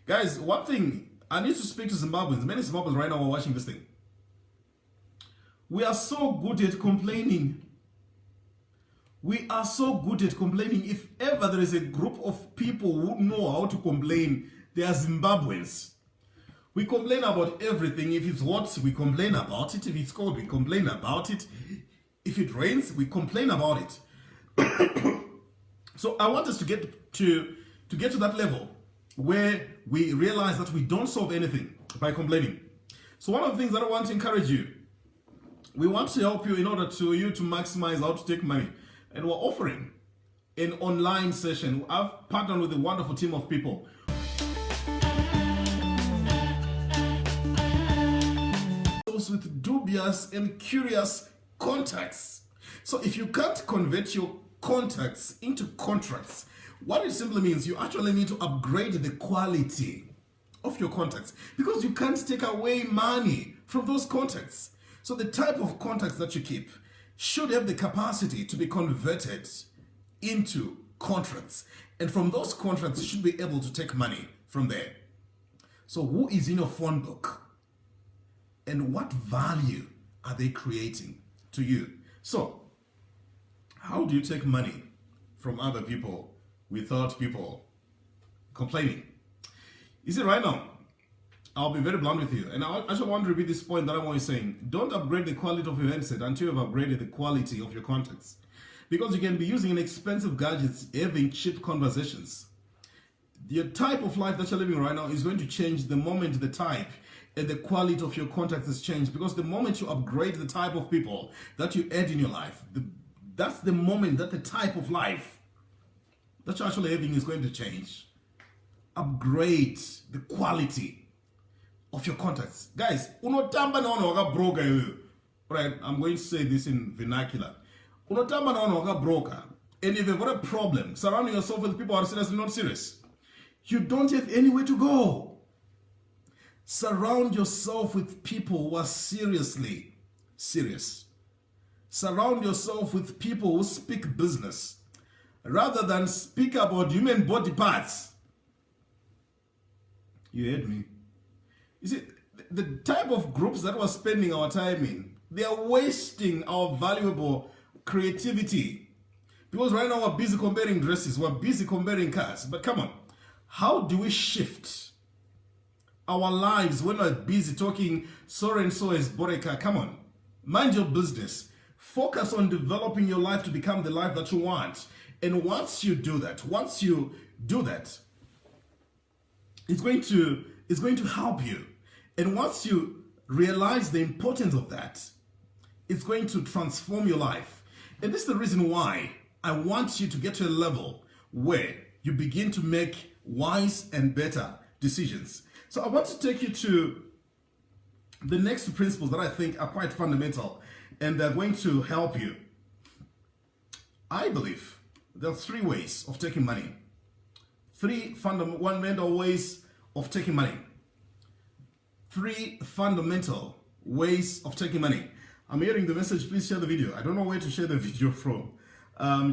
Guys, one thing, I need to speak to Zimbabweans. Many Zimbabweans right now are watching this thing. We are so good at complaining. We are so good at complaining. If ever there is a group of people who know how to complain, they are Zimbabweans. We complain about everything. If it's hot, we complain about it. If it's cold, we complain about it. If it rains, we complain about it. So I want us to get to that level where we realize that we don't solve anything by complaining. So one of the things that I want to encourage you, we want to help you in order to maximize how to take money. And we're offering an online session. I've partnered with a wonderful team of people. Those with dubious and curious contacts. So if you can't convert your contacts into contracts, what it simply means, you actually need to upgrade the quality of your contacts, because you can't take away money from those contacts. So the type of contacts that you keep should have the capacity to be converted into contracts. And from those contracts, you should be able to take money from there. So who is in your phone book? And what value are they creating to you? So how do you take money from other people without people complaining? You see, right now, I'll be very blunt with you, and I actually want to repeat this point that I'm always saying. Don't upgrade the quality of your handset until you've upgraded the quality of your contacts. Because you can be using an expensive gadgets, having cheap conversations. The type of life that you're living right now is going to change the moment the type and the quality of your contacts is changed. Because the moment you upgrade the type of people that you add in your life, that's the moment that the type of life that you're actually having is going to change. Upgrade the quality of your contacts. Guys, unotamba na wano waka broker yoyo. Right, I'm going to say this in vernacular. Unotamba na wano waka broker. And if you've got a problem, surrounding yourself with people who are seriously not serious, you don't have anywhere to go. Surround yourself with people who are seriously serious. Surround yourself with people who speak business rather than speak about human body parts. You heard me? You see, the type of groups that we're spending our time in, they are wasting our valuable creativity. Because right now we're busy comparing dresses, we're busy comparing cars. But come on, how do we shift our lives when we're busy talking so and so is Boreka? Come on, mind your business. Focus on developing your life to become the life that you want. And once you do that, it's going to help you. And once you realize the importance of that, it's going to transform your life. And this is the reason why I want you to get to a level where you begin to make wise and better decisions. So I want to take you to the next principles that I think are quite fundamental, and they're going to help you. I believe there are 3 ways of taking money. 3 fundamental ways of taking money. 3 fundamental ways of taking money. I'm hearing the message, please share the video. I don't know where to share the video from.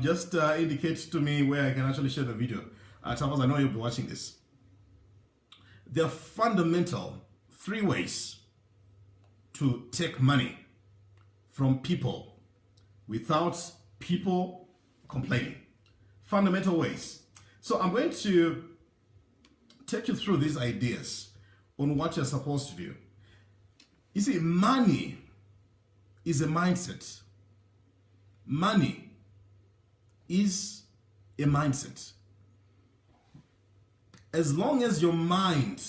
Just indicate to me where I can actually share the video. Chavas, I know you'll be watching this. There are fundamental 3 ways to take money from people without people complaining. Fundamental ways. So I'm going to take you through these ideas on what you're supposed to do. You see, money is a mindset. Money is a mindset. As long as your mind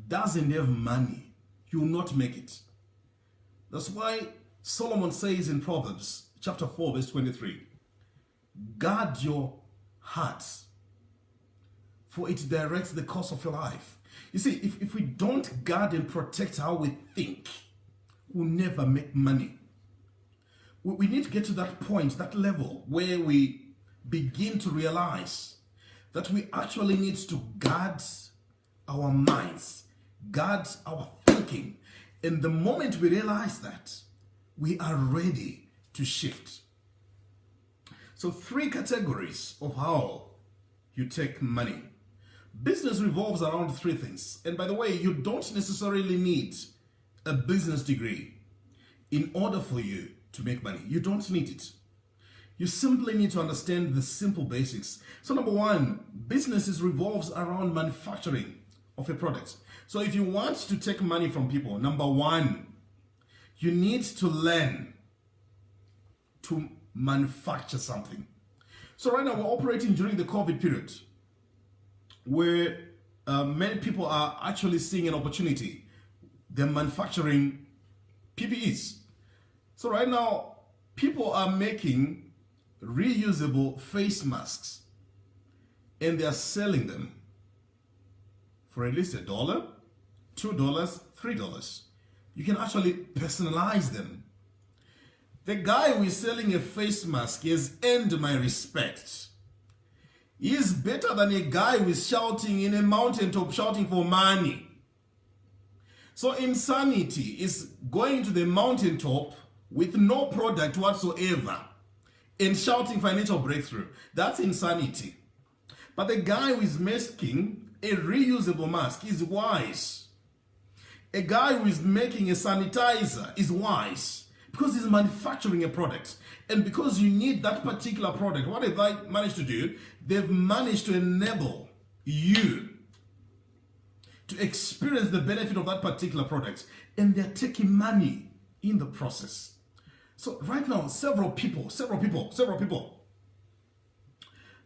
doesn't have money, you will not make it. That's why Solomon says in Proverbs chapter 4 verse 23, guard your heart, for it directs the course of your life. You see, if we don't guard and protect how we think, we'll never make money. We need to get to that point, that level, where we begin to realize that we actually need to guard our minds, guard our thinking. And the moment we realize that, we are ready to shift. So 3 categories of how you take money. Business revolves around 3 things. And by the way, you don't necessarily need a business degree in order for you to make money. You don't need it. You simply need to understand the simple basics. So number 1, businesses revolves around manufacturing of a product. So if you want to take money from people, number 1, you need to learn to manufacture something. So right now we're operating during the COVID period where many people are actually seeing an opportunity. They're manufacturing PPEs. So right now people are making reusable face masks and they're selling them for at least $1, $2, $3. You can actually personalize them. The guy who is selling a face mask has earned my respect. He is better than a guy who is shouting in a mountaintop, shouting for money. So insanity is going to the mountaintop with no product whatsoever and shouting financial breakthrough. That's insanity. But the guy who is making a reusable mask is wise. A guy who is making a sanitizer is wise because he's manufacturing a product. And because you need that particular product, what have they managed to do? They've managed to enable you to experience the benefit of that particular product. And they're taking money in the process. So right now, several people,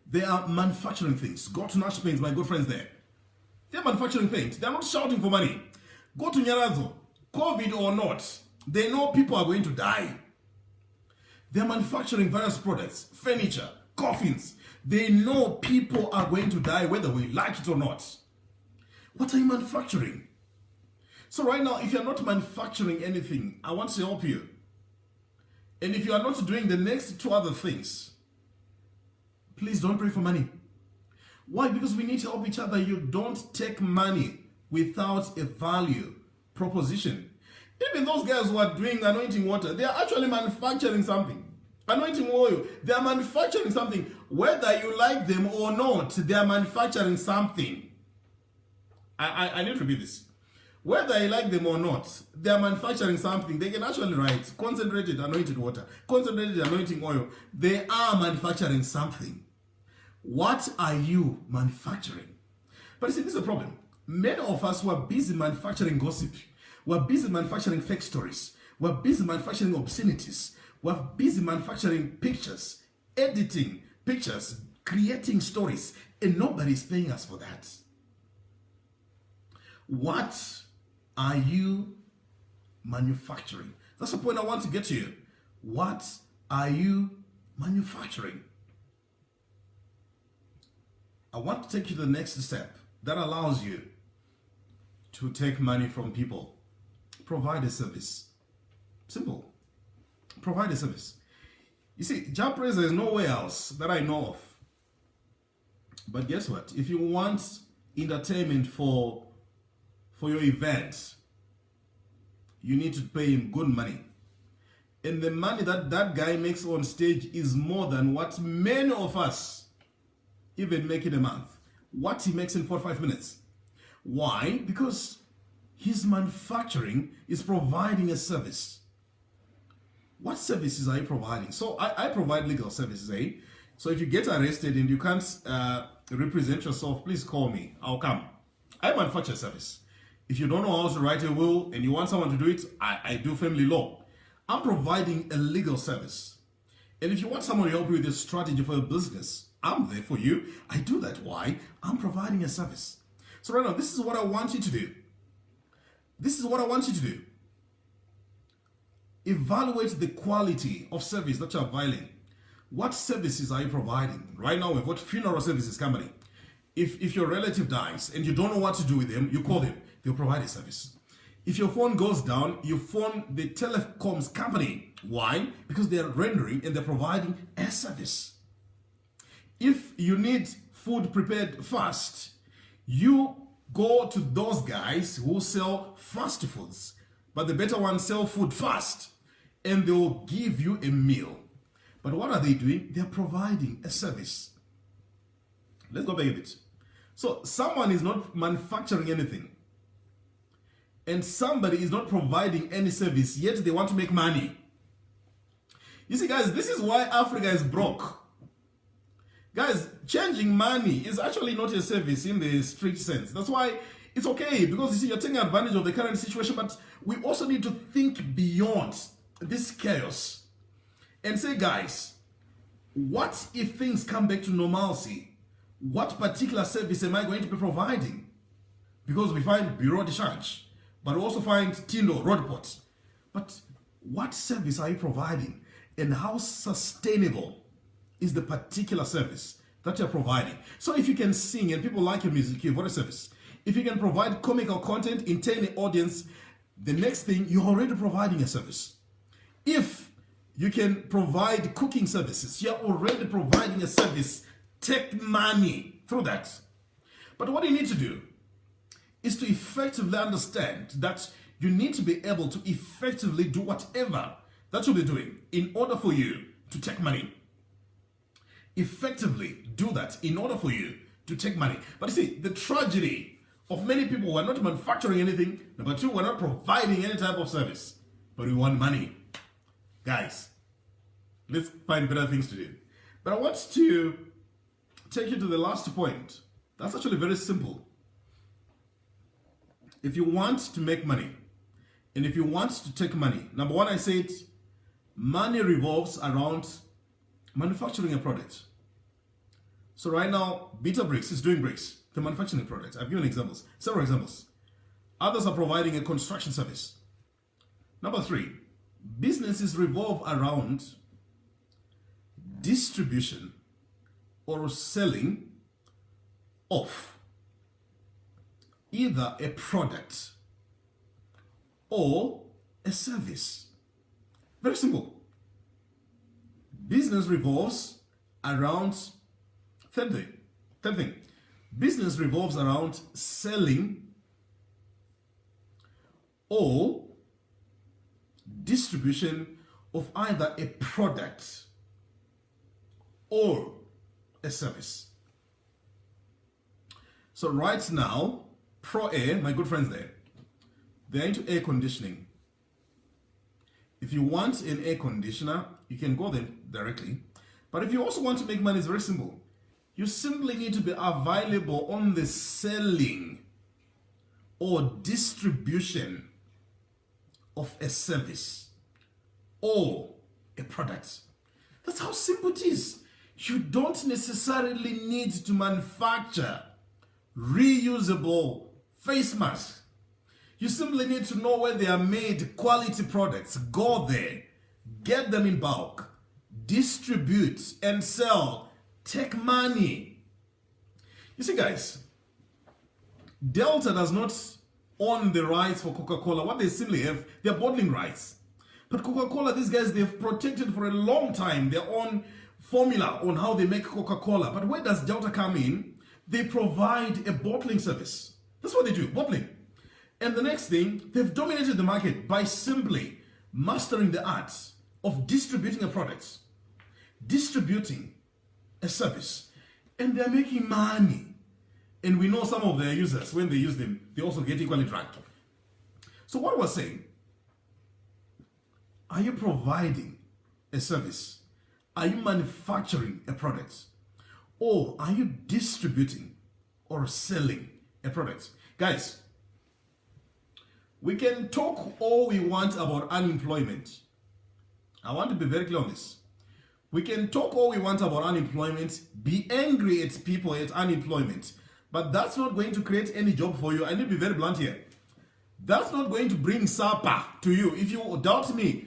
they are manufacturing things. Go to Nash Paints, my good friends there. They're manufacturing things. They're not shouting for money. Go to Nyarazo, COVID or not, they know people are going to die. They're manufacturing various products, furniture, coffins. They know people are going to die whether we like it or not. What are you manufacturing? So right now, if you're not manufacturing anything, I want to help you. And if you are not doing the next 2 other things, please don't pray for money. Why? Because we need to help each other. You don't take money without a value proposition. Even those guys who are doing anointing water, they are actually manufacturing something. Anointing oil, they are manufacturing something. Whether you like them or not, they are manufacturing something. I need to repeat this. Whether you like them or not, they are manufacturing something. They can actually write concentrated anointed water, concentrated anointing oil. They are manufacturing something. What are you manufacturing? But you see, this is a problem. Many of us who are busy manufacturing gossip, we're busy manufacturing fake stories, we're busy manufacturing obscenities, we're busy manufacturing pictures, editing pictures, creating stories, and nobody's paying us for that. What are you manufacturing? That's the point I want to get to you. What are you manufacturing? I want to take you to the next step that allows you to take money from people. Provide a service. Simple. Provide a service. You see, job praiser is nowhere else that I know of. But guess what? If you want entertainment for your event, you need to pay him good money. And the money that guy makes on stage is more than what many of us even make in a month. What he makes in 45 minutes. Why? Because his manufacturing is providing a service. What services are you providing? So I provide legal services, eh? So if you get arrested and you can't represent yourself, please call me. I'll come. I manufacture a service. If you don't know how to write a will and you want someone to do it, I do family law. I'm providing a legal service. And if you want someone to help you with a strategy for your business, I'm there for you. I do that. Why? I'm providing a service. So right now, this is what I want you to do. This is what I want you to do. Evaluate the quality of service that you're providing. What services are you providing? Right now, we've got funeral services company. If your relative dies and you don't know what to do with them, you call them. They'll provide a service. If your phone goes down, you phone the telecoms company. Why? Because they are rendering and they're providing a service. If you need food prepared fast, you go to those guys who sell fast foods. But the better ones sell food fast and they will give you a meal. But what are they doing? They're providing a service. Let's go back a bit. So someone is not manufacturing anything, and somebody is not providing any service, yet they want to make money. You see, guys, this is why Africa is broke. Guys, changing money is actually not a service in the strict sense. That's why it's okay, because you see, you're taking advantage of the current situation, but we also need to think beyond this chaos and say, guys, what if things come back to normalcy? What particular service am I going to be providing? Because we find bureau de change, but we also find Tindo, Rodport. But what service are you providing? And how sustainable is the particular service that you're providing? So if you can sing and people like your music, you've got a service. If you can provide comical content, entertain the audience, the next thing, you're already providing a service. If you can provide cooking services, you're already providing a service. Take money through that. But what you need to do is to effectively understand that you need to be able to effectively do whatever that you'll be doing in order for you to take money. Effectively do that in order for you to take money. But you see, the tragedy of many people who are not manufacturing anything, number two, we're not providing any type of service, but we want money. Guys, let's find better things to do. But I want to take you to the last point. That's actually very simple. If you want to make money, and if you want to take money, number one, I said, money revolves around manufacturing a product. So right now, Beta Bricks is doing bricks. They're manufacturing a product. I've given examples, several examples. Others are providing a construction service. Number three, businesses revolve around distribution or selling of either a product or a service. Very simple. Business revolves around, third thing, business revolves around selling or distribution of either a product or a service. So right now, Pro Air, my good friends there, they're into air conditioning. If you want an air conditioner, you can go there directly. But if you also want to make money, it's very simple. You simply need to be available on the selling or distribution of a service or a product. That's how simple it is. You don't necessarily need to manufacture reusable face masks. You simply need to know where they are made, quality products. Go there, get them in bulk, distribute and sell, take money. You see, guys, Delta does not own the rights for Coca-Cola. What they simply have, they're bottling rights. But Coca-Cola, these guys, they've protected for a long time their own formula on how they make Coca-Cola. But where does Delta come in? They provide a bottling service. That's what they do, bottling. And the next thing, they've dominated the market by simply mastering the art of distributing a product, distributing a service, and they're making money. And we know some of their users, when they use them, they also get equally drunk. So what we're saying, are you providing a service? Are you manufacturing a product? Or are you distributing or selling a product? Guys, we can talk all we want about unemployment. I want to be very clear on this. We can talk all we want about unemployment, be angry at people at unemployment, but that's not going to create any job for you. I need to be very blunt here. That's not going to bring supper to you. If you doubt me,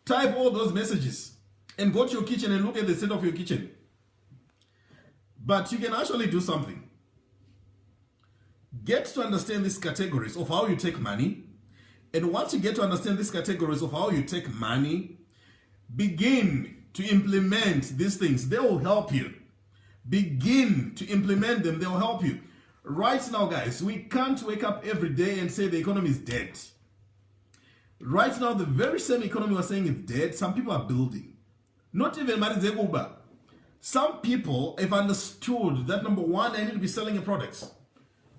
type all those messages and go to your kitchen and look at the state of your kitchen. But you can actually do something. Get to understand these categories of how you take money. And once you get to understand these categories of how you take money, begin to implement these things. They will help you. Begin to implement them. They will help you. Right now, guys, we can't wake up every day and say the economy is dead. Right now, the very same economy we're saying is dead, some people are building. Not even Marizekuba. Some people have understood that number one, I need to be selling a product.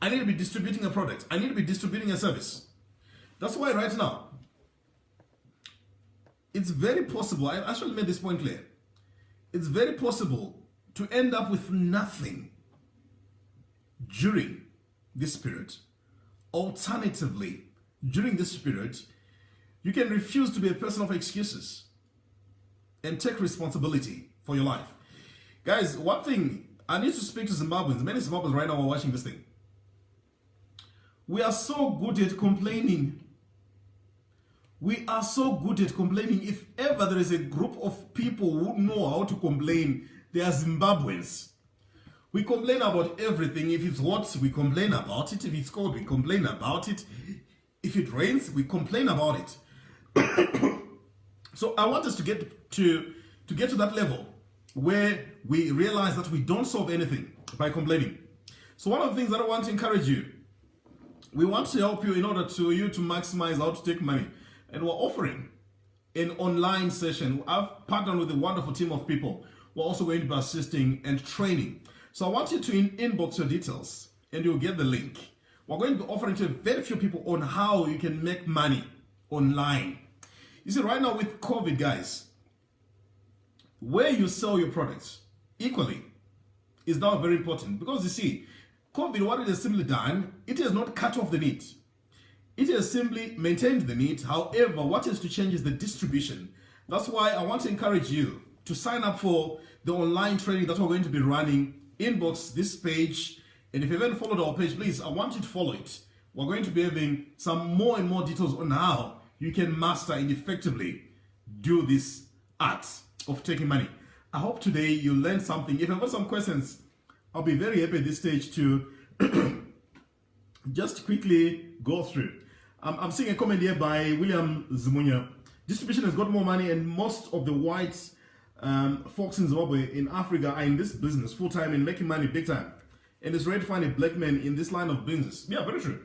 I need to be distributing a product. I need to be distributing a service. That's why right now, it's very possible, I actually made this point clear. It's very possible to end up with nothing during this period. Alternatively, during this period, you can refuse to be a person of excuses and take responsibility for your life. Guys, one thing, I need to speak to Zimbabweans. Many Zimbabweans right now are watching this thing. We are so good at complaining. We are so good at complaining. If ever there is a group of people who know how to complain, they are Zimbabweans. We complain about everything. If it's hot, we complain about it. If it's cold, we complain about it. If it rains, we complain about it. So I want us to get to that level where we realize that we don't solve anything by complaining. So one of the things that I want to encourage you, we want to help you in order to you to maximize how to take money. And we're offering an online session. I've partnered with a wonderful team of people. We're also going to be assisting and training. So I want you to inbox your details and you'll get the link. We're going to be offering to very few people on how you can make money online. You see, right now with COVID, guys, where you sell your products equally is now very important, because you see, COVID, what it has simply done, it has not cut off the need. It has simply maintained the need. However, what is to change is the distribution. That's why I want to encourage you to sign up for the online training that we're going to be running. Inbox this page, and if you haven't followed our page, please, I want you to follow it. We're going to be having some more and more details on how you can master and effectively do this art of taking money. I hope today you learned something. If you've got some questions, I'll be very happy at this stage to just quickly go through. I'm seeing a comment here by William Zumunya. Distribution has got more money, and most of the white folks in Zimbabwe, in Africa, are in this business full-time and making money big time. And it's rare to find a black man in this line of business. Yeah, very true.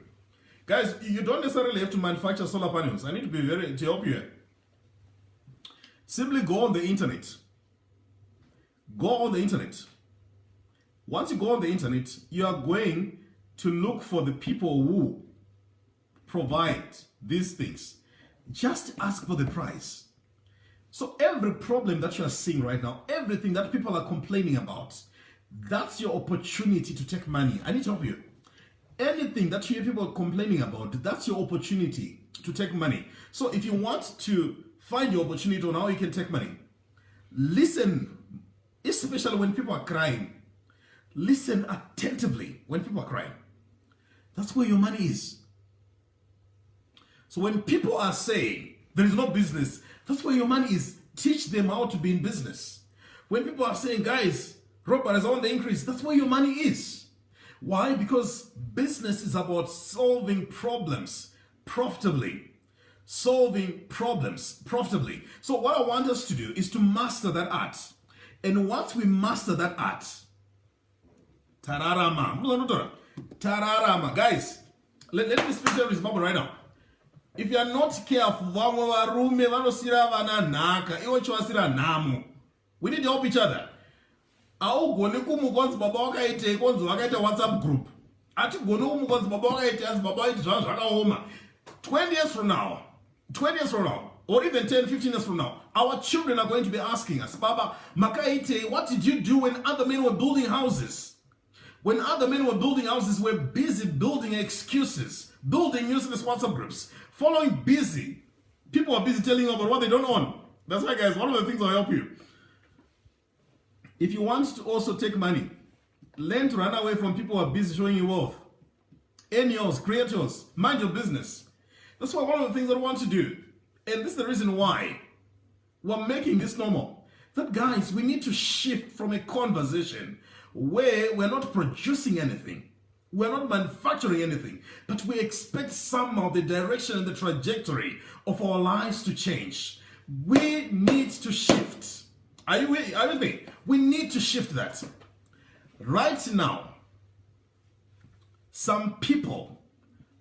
Guys, you don't necessarily have to manufacture solar panels. I need to be to help you here. Simply go on the internet. Go on the internet. Once you go on the internet, you are going to look for the people who provide these things. Just ask for the price. So every problem that you are seeing right now, everything that people are complaining about, that's your opportunity to take money. I need to help you. Anything that you hear people complaining about, that's your opportunity to take money. So if you want to find your opportunity on how you can take money, listen, especially when people are crying. Listen attentively when people are crying. That's where your money is. So when people are saying there is no business, that's where your money is. Teach them how to be in business. When people are saying, guys, Robert is on the increase, that's where your money is. Why? Because business is about solving problems profitably. Solving problems profitably. So what I want us to do is to master that art. And once we master that art, tararama. Tararama. Guys, let me speak to Zimbabwe right now. If you are not careful, we need to help each other. WhatsApp group. 20 years from now, or even 10, 15 years from now, our children are going to be asking us, Baba, Makaite, what did you do when other men were building houses? When other men were building houses, we're busy building excuses, building useless WhatsApp groups, following busy. People are busy telling you about what they don't own. That's why, guys, one of the things I'll help you. If you want to also take money, learn to run away from people who are busy showing you wealth. Earn yours, create yours, mind your business. That's why one of the things I want to do, and this is the reason why we're making this normal, that guys, we need to shift from a conversation where we're not producing anything, we're not manufacturing anything, but we expect somehow the direction and the trajectory of our lives to change. We need to shift. Are you with me? We need to shift that. Right now, some people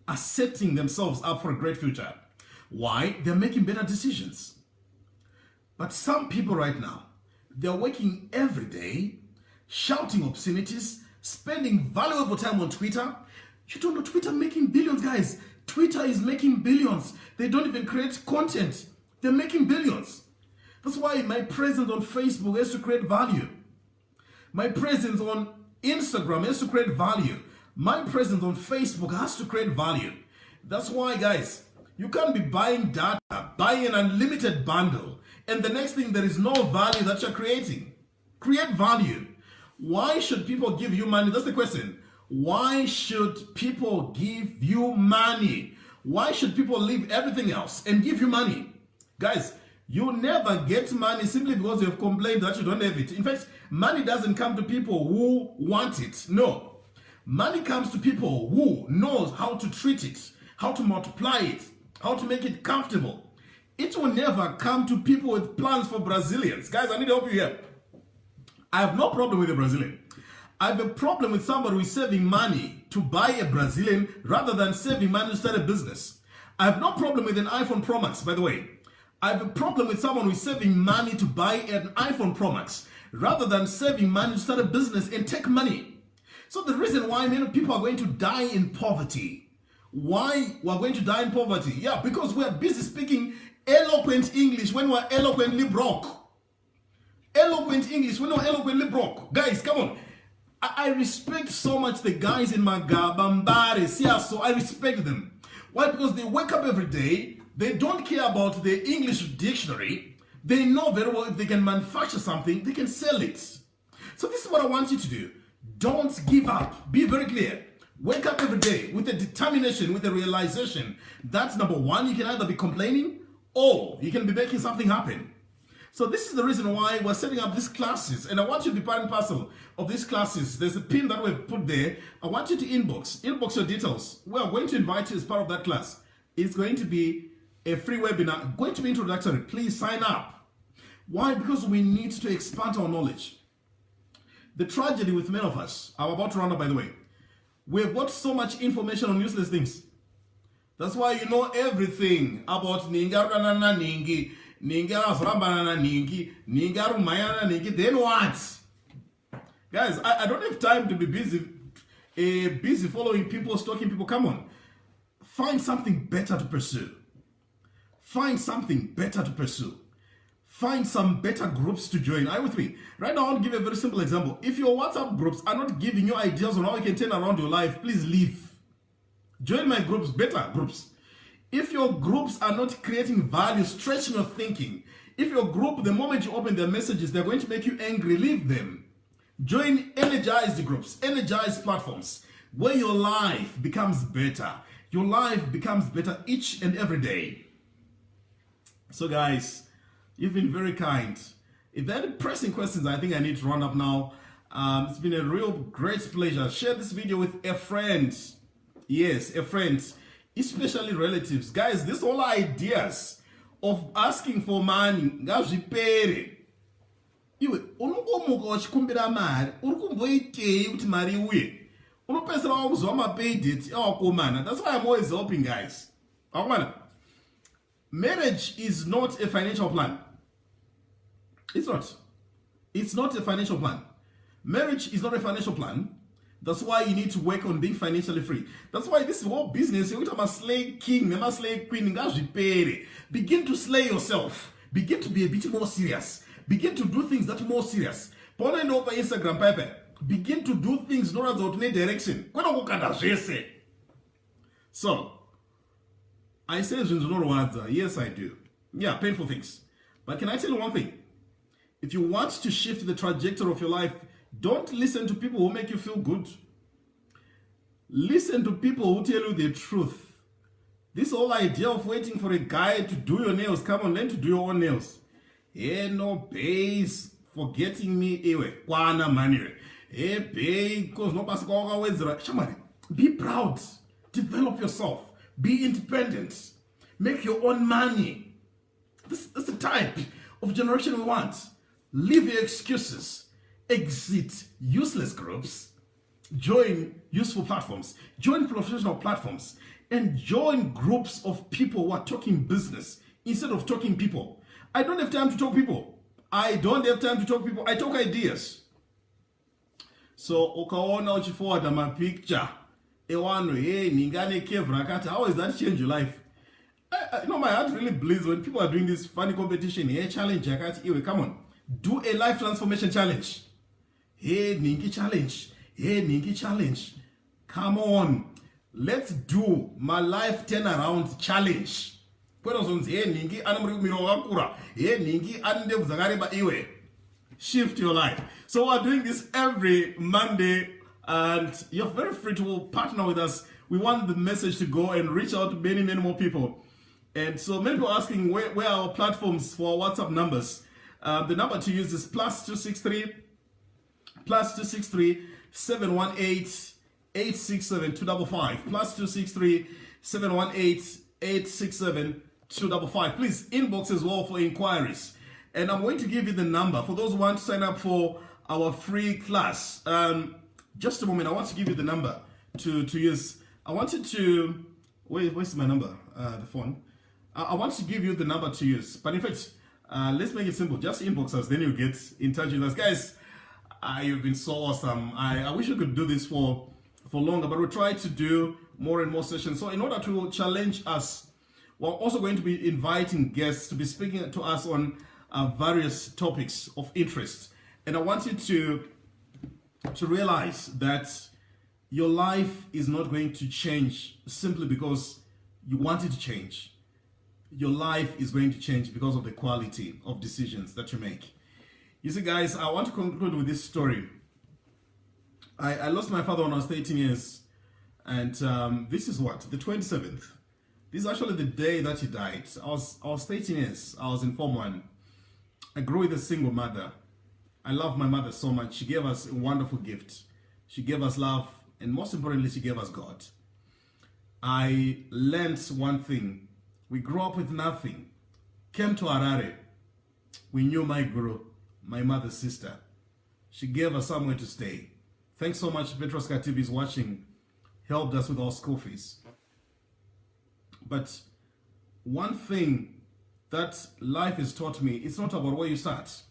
are setting themselves up for a great future. Why? They're making better decisions. But some people right now, They're working every day, shouting obscenities, spending valuable time on Twitter. You don't know Twitter making billions, guys. Twitter is making billions. They don't even create content. They're making billions. That's why my presence on Facebook has to create value. My presence on Instagram has to create value. My presence on Facebook has to create value. That's why, guys, you can't be buying data, buying an unlimited bundle, and the next thing, there is no value that you're creating. Create value. Why should people give you money? That's the question. Why should people give you money? Why should people leave everything else and give you money? Guys, you never get money simply because you have complained that you don't have it. In fact, money doesn't come to people who want it. No. Money comes to people who knows how to treat it, how to multiply it, how to make it comfortable. It will never come to people with plans for Brazilians. Guys, I need to help you here. I have no problem with a Brazilian. I have a problem with somebody who is saving money to buy a Brazilian rather than saving money to start a business. I have no problem with an iPhone Pro Max, by the way. I have a problem with someone who is saving money to buy an iPhone Pro Max rather than saving money to start a business and take money. So the reason why many people are going to die in poverty. Why we're going to die in poverty? Yeah, because we're busy speaking eloquent English when we're eloquently broke. Eloquent English when we're eloquently broke. Guys, come on. I respect so much the guys in Magaba, Mbare, Siaso. I respect them. Why? Because they wake up every day. They don't care about the English dictionary. They know very well if they can manufacture something, they can sell it. So this is what I want you to do. Don't give up. Be very clear. Wake up every day with a determination, with a realization. That's number one. You can either be complaining or you can be making something happen. So this is the reason why we're setting up these classes. And I want you to be part and parcel of these classes. There's a pin that we've put there. I want you to inbox your details. We are going to invite you as part of that class. It's going to be a free webinar, going to be introductory. Please sign up. Why? Because we need to expand our knowledge. The tragedy with many of us, I'm about to run up by the way, we've got so much information on useless things. That's why you know everything about Ninga Ningi, Ninga Rambana Ningi, Ninga Rumayana Ningi, then what? Guys, I don't have time to be busy following people, stalking people. Come on. Find something better to pursue. Find something better to pursue. Find some better groups to join. Are you with me? Right now, I want to give a very simple example. If your WhatsApp groups are not giving you ideas on how you can turn around your life, please leave. Join my groups, better groups. If your groups are not creating value, stretching your thinking, if your group, the moment you open their messages, they're going to make you angry, leave them. Join energized groups, energized platforms, where your life becomes better. Your life becomes better each and every day. So guys, you've been very kind. If there are any pressing questions, I think I need to run up now. It's been a real great pleasure. Share this video with a friend. Yes, a friend. Especially relatives. Guys, these all ideas of asking for money, ngazvipere. Iwe, unokomuka wachikumbira mari, urikumboitei kuti mari iuye. Unopesera wakuzwa mapay date awakomana. That's why I'm always helping guys. Awakomana. Marriage is not a financial plan. It's not. It's not a financial plan. Marriage is not a financial plan. That's why you need to work on being financially free. That's why this whole business, you a slay king, a slay queen, begin to slay yourself. Begin to be a bit more serious. Begin to do things that are more serious. Pona over Instagram, Pepe. Begin to do things not as alternate direction. So, I say yes, I do. Yeah, painful things. But can I tell you one thing? If you want to shift the trajectory of your life, don't listen to people who make you feel good. Listen to people who tell you the truth. This whole idea of waiting for a guy to do your nails, come on, learn to do your own nails. Hey, no base for getting me away. Kwana money. Hey, pay, because no pass Shamari, be proud. Develop yourself. Be independent. Make your own money. This is the type of generation we want. Leave your excuses. Exit useless groups. Join useful platforms. Join professional platforms. And join groups of people who are talking business instead of talking people. I don't have time to talk people. I don't have time to talk people, I talk ideas. So ukaona uchiforward my picture ewano hey ningane kevra kati, how is that change your life? You know, my heart really bleeds when people are doing this funny competition. Hey, challenge, come on, do a life transformation challenge. Hey, Ninki challenge. Hey, Ninki challenge. Come on, let's do my life turnaround challenge. Hey, Ninki anamurumiro hey, Ninki ande zagareba iwe. Shift your life. So we're doing this every Monday, and you're very free to partner with us. We want the message to go and reach out to many, many more people. And so many people are asking where are our platforms for our WhatsApp numbers. The number to use is +263 718 867 255 +263 718 867 255. Please inbox as well for inquiries. And I'm going to give you the number for those who want to sign up for our free class. Just a moment, I want to give you the number to use. I wanted to, where's my number? The phone. I want to give you the number to use. But in fact, let's make it simple. Just inbox us, then you'll get in touch with us. Guys, you've been so awesome. I wish we could do this for longer, but we'll try to do more and more sessions. So in order to challenge us, we're also going to be inviting guests to be speaking to us on various topics of interest. And I want you to realize that your life is not going to change simply because you want it to change. Your life is going to change because of the quality of decisions that you make. You see, guys, I want to conclude with this story. I lost my father when I was 13 years. And this is what? The 27th. This is actually the day that he died. I was 13 years. I was in Form 1. I grew with a single mother. I love my mother so much. She gave us a wonderful gift. She gave us love, and most importantly, she gave us God. I learned one thing. We grew up with nothing. Came to Marara. We knew my guru, my mother's sister. She gave us somewhere to stay. Thanks so much, PROVOKE TV is watching. Helped us with our school fees. But one thing that life has taught me, it's not about where you start.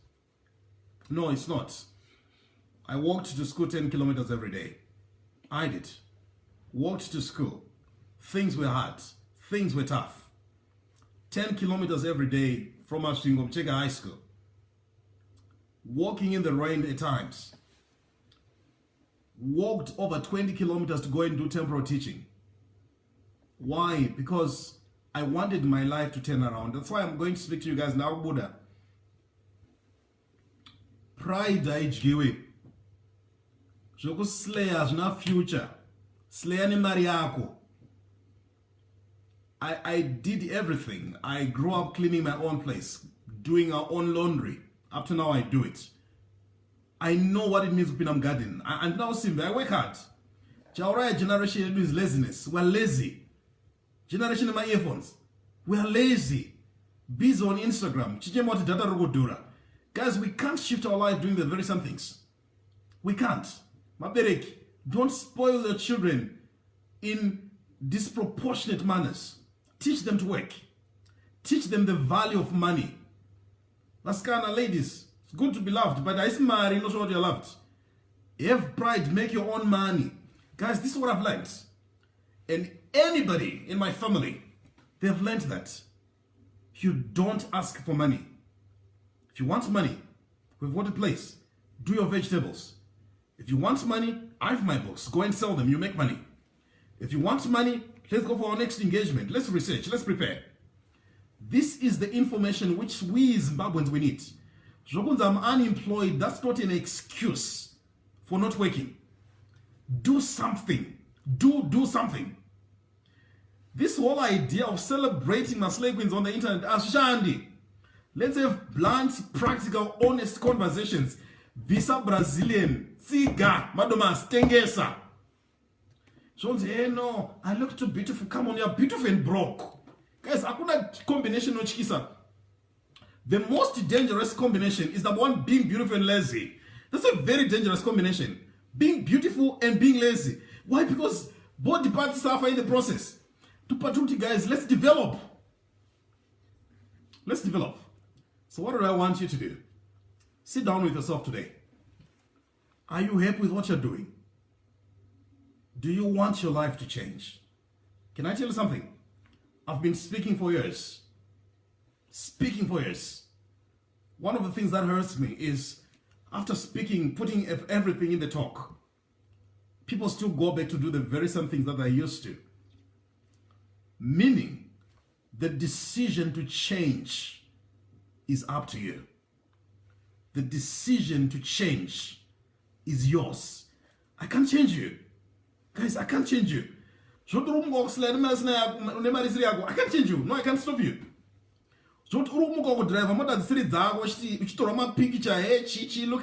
No, it's not. I walked to school 10 kilometers every day. I did. Walked to school. Things were hard. Things were tough. 10 kilometers every day from Chega High School. Walking in the rain at times. Walked over 20 kilometers to go and do temporal teaching. Why? Because I wanted my life to turn around. That's why I'm going to speak to you guys now, Buddha. Pride haidyiwi. Zvokuslaya zvina future. Slaya nemari yako. I did everything. I grew up cleaning my own place, doing our own laundry. Up to now, I do it. I know what it means to be in garden. And now, Simba, I work hard. Chauraya generation is laziness. We're lazy. Generation of my earphones. We are lazy. Busy on Instagram. Chichemoti data rogodura. Guys, we can't shift our life doing the very same things. We can't. Maberek, don't spoil your children in disproportionate manners. Teach them to work. Teach them the value of money. Laskana ladies, it's good to be loved, but I see marry, not sure you're loved. Have pride, make your own money. Guys, this is what I've learned. And anybody in my family, they've learned that. You don't ask for money. If you want money, we've got a place. Do your vegetables. If you want money, I have my books. Go and sell them. You make money. If you want money, let's go for our next engagement. Let's research. Let's prepare. This is the information which we Zimbabweans we need. Zokunzi, I'm unemployed. That's not an excuse for not working. Do something. Do something. This whole idea of celebrating Maslay Queens on the internet as Shandi. Let's have blunt, practical, honest conversations. Visa Brazilian, Tsiga, Madomas, Tengesa. So hey, no, I look too beautiful. Come on, you're beautiful and broke. Guys, hakuna combination no chikisa. The most dangerous combination is the one being beautiful and lazy. That's a very dangerous combination. Being beautiful and being lazy. Why? Because both parties suffer in the process. To Part2, guys, let's develop. Let's develop. So what do I want you to do? Sit down with yourself today. Are you happy with what you're doing? Do you want your life to change? Can I tell you something? I've been speaking for years. Speaking for years. One of the things that hurts me is after speaking, putting everything in the talk, people still go back to do the very same things that they used to. Meaning, the decision to change is up to you. The decision to change is yours. I can't change you. Guys, I can't change you. I can't change you. No, I can't stop you. Look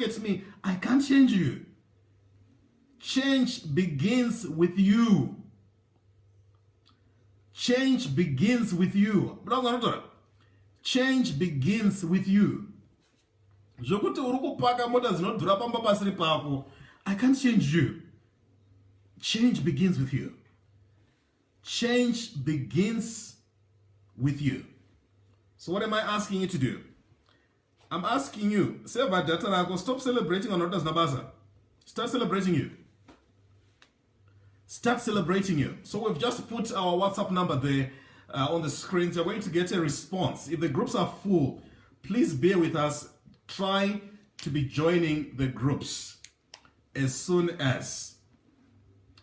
at me. I can't change you. Change begins with you. Change begins with you. Change begins with you. I can't change you. Change begins with you. Change begins with you. So what am I asking you to do? I'm asking you, stop celebrating on Others Nabaza. Start celebrating you. Start celebrating you. So we've just put our WhatsApp number there on the screen. So you're going to get a response. If the groups are full, please bear with us. Try to be joining the groups as soon as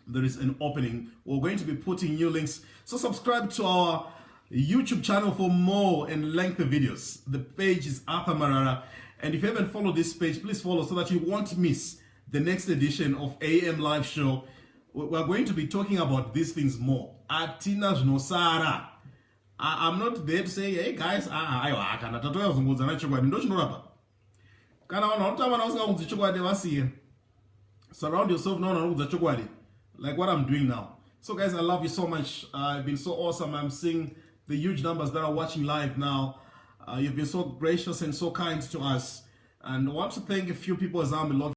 there is an opening. We're going to be putting new links. So subscribe to our YouTube channel for more and lengthy videos. The page is Arthur Marara. And if you haven't followed this page, please follow so that you won't miss the next edition of AM Live Show. We're going to be talking about these things more. Atina Jnosara. I'm not there to say, hey guys, surround yourself now like what I'm doing now. So guys, I love you so much. It's been so awesome. I'm seeing the huge numbers that are watching live now. You've been so gracious and so kind to us. And I want to thank a few people as I'm